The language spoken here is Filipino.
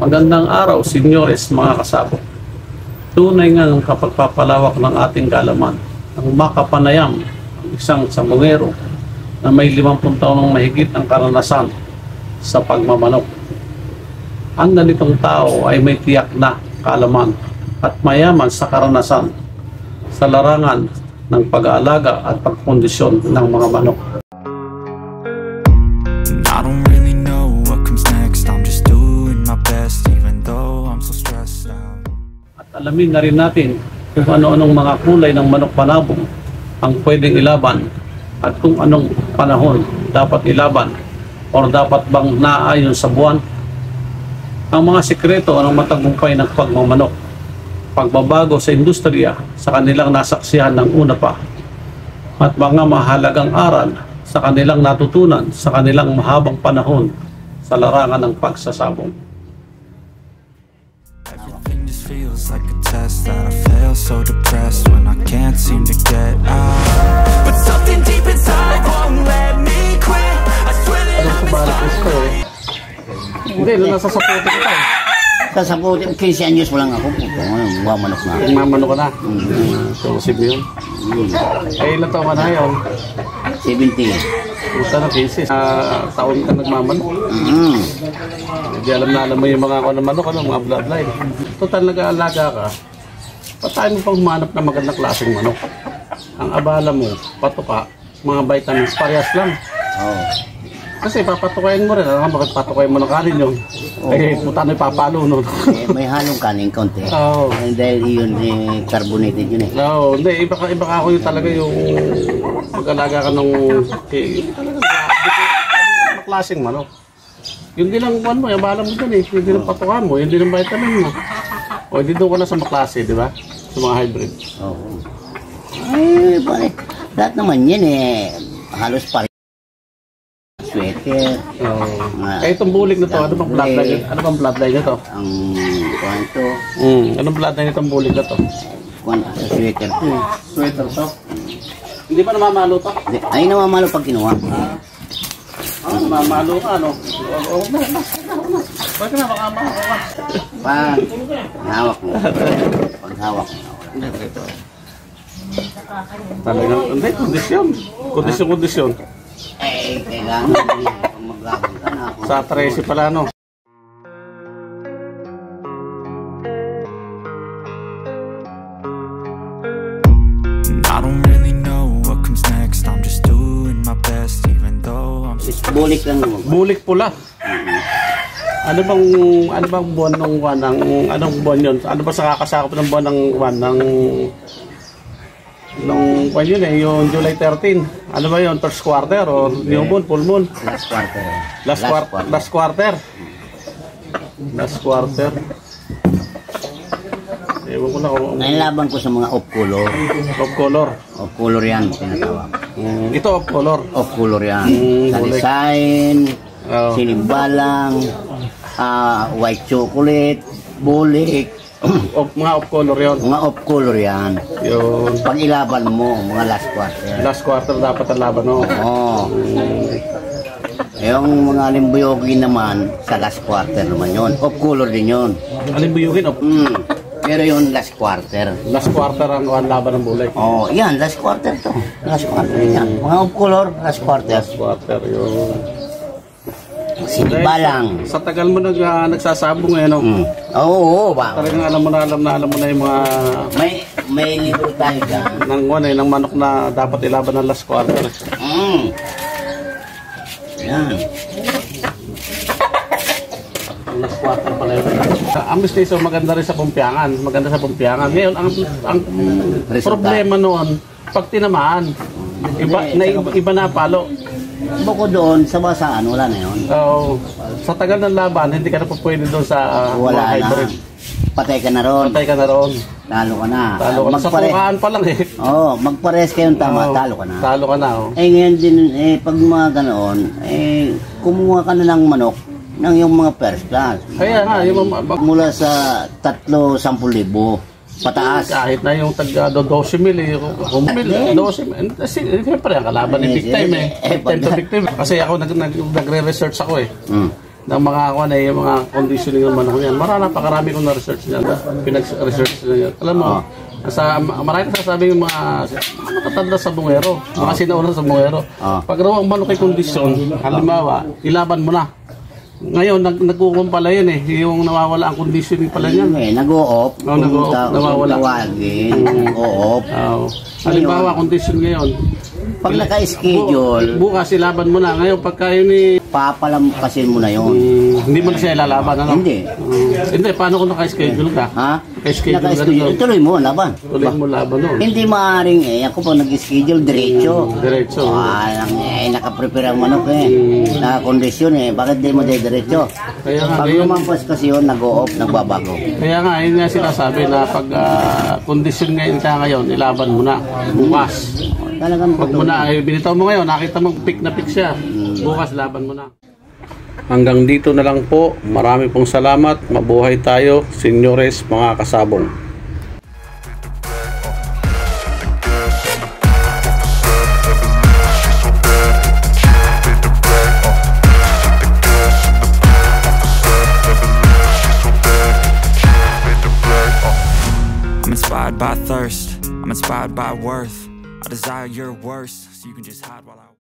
Magandang araw, senyores, mga kasabot. Tunay nga ng kapagpapalawak ng ating kaalaman ang makapanayam ang isang sambungero na may 50 taon ng mahigit ang karanasan sa pagmamanok. Ang ganitong tao ay may tiyak na kaalaman at mayaman sa karanasan sa larangan ng pag-aalaga at pagkondisyon ng mga manok. I don't really know what comes next. I'm just doing my best even though I'm so stressed out. At alamin na rin natin kung ano-anong mga kulay ng manok panabong ang pwedeng ilaban at kung anong panahon dapat ilaban o dapat bang naayon sa buwan. Ang mga sikreto ng matagumpay ng pagmamanok, pagbabago sa industriya sa kanilang nasaksihan ng una pa, at mga mahalagang aral sa kanilang natutunan sa kanilang mahabang panahon sa larangan ng pagsasabong. Everything just feels like a test that I fail, so depressed when I can't seem to get out. But something deep inside won't let me quit. I swear that Hindi, doon nasa saputi ko tayo. Sa saputi, 15 anyos pa lang ako. Manok na. Magmamanok ka na. So, sib yun. Ay, ilan taon ka na yun? 70. Gusto na cases. Taon ka nagmamanok. Hindi alam mo yung mga ako ng manok, mga bloodline. Total nag-aalaga ka. Patay mo pang humanap na magandang klaseng manok. Ang abala mo, patuka, mga vitamins, parehas lang. Kasi papatukayin mo rin, bakit patukayin mo ng kanin yun? Eh, puta na ipapalo nun. May halong kanin konti. Oo. Dahil yun, carbonated yun eh. No, hindi, iba ka ako yung talaga yung mag-alaga ka ng talagang klaseng manok. Yun din ang mo, yung bala mo dun eh. Yun din ang patukan mo, yun din ang vitamin mo. O, hindi doon ko na sa maklase, di ba? Sa mga hybrid. Oo. Ay, pare, lahat naman yan eh. Halos pare. Sweater. Eh, itong bulik na to, ano bang bloodline? Ano bang bloodline na to? Ang kwanto. Anong bloodline itong bulik na to? Kwanto sa sweater to eh. Sweater to? Hindi ba namamalo to? Ay, namamalo pag kinuha. Namamalo ka, ano? Bakit na, baka mahawak ka? Pag hawak mo. Pag hawak mo. Talagang, hindi, kondisyon. Kondisyon. Eh, kailangan niya kung maglabang ka na ako. Sa 13 pala, no? I don't really know what comes next. I'm just doing my best even though I'm so Bulik lang mo. Bulik pula. Ano bang buwan ng anong buwan yun? Ano ba sa kakasakop ng buwan ng nung buwan yun eh, yung July 13. Ano ba yun? First quarter o new moon, full moon? Last quarter. Last quarter. Last quarter. Ewan ko na kung... Nailabang ko sa mga off-color. Off-color. Off-color yan, tinatawag. Ito off-color. Off-color yan. Salisain, sinimbalang, white chocolate, bulik. Mga off-color yun. Mga off-color yan. Yun. Pag ilaban mo, mga last quarter. Last quarter dapat ang laban, no? Oo. Yung mga limbuyogin naman, sa last quarter naman yun. Off-color din yun. Alin buyugin? Pero yun, last quarter. Last quarter ang laban ng bulay. Oo, yan, last quarter to. Last quarter yan. Mga off-color, last quarter. Last quarter, yun. Sinibalang. Sa tagal mo nagsasabong eh, no? Oo, ba? Talagang alam mo na yung mga... May libro tayo dyan. ng manok na dapat ilaban ng last quarter. Yan. Last quarter pala yun. Ang business maganda rin sa pumpiyangan. Maganda sa pumpiyangan. Ngayon, ang problema noon, pag tinamaan, iba na palo. Bukod doon, sa basaan, wala na yun. So, sa tagal ng laban, hindi ka na po pwede doon sa wala mga hybrid. Patay ka na ron. Patay ka na ron. Talo ka na. Talo ka na. Sa kukaan pa lang eh. Oo, magpares kayong tama, talo ka na. Talo ka na, oh. Eh ngayon din, pag mga ganoon, kumuha ka na ng manok ng yung mga first class. Kaya nga, yung mula sa 3-10,000 pataas. Kahit na yung tag 12 mil, 12 mil. Siyempre, ang kalaban ni big time eh. Big time to big time. Kasi ako nagre-research ako eh. ng mga yung mga conditioning ng manok niyan. Napakarami kong na-research niyan, pinag-research niyan. Alam mo, marami sasabi yung mga matatanda sa bungero, mga sinauna sa bungero. Pag raw ang manok ay kondisyon, halimbawa, ilaban mo na. Ngayon, nagkukumpala yun yung nawawala ang conditioning pala niyan. Nag-o-off. Nawawala. Nag-o-off. Halimbawa, condition ngayon. Pag naka-schedule, bukas ilaban mo na. Ngayon, pagka yun papalampasin mo na yun. Hindi mo na siya ilalaban, ano? Hindi. Hindi, paano kung naka-schedule ka? Naka-schedule, tuloy mo, laban. Tuloy mo laban, no? Hindi maaaring ako po nag-schedule, diretso. Diretso. Nakaprepare ang manok naka-kondisyon bakit di mo diretso? Pag lumampas kasi yun, nag-o-off, nagbabago. Kaya nga, yun nga sinasabi na pag kondisyon ngayon, ilaban mo na. Bukas. Pag mo na, binitaw mo ngayon, nakita mo pick na pick siya. Bukas, laban mo na. Hanggang dito na lang po. Marami pong salamat. Mabuhay tayo, senyores, mga kasabong. I'm inspired by thirst, I'm inspired by worth. I desire your worst, so you can just hide while I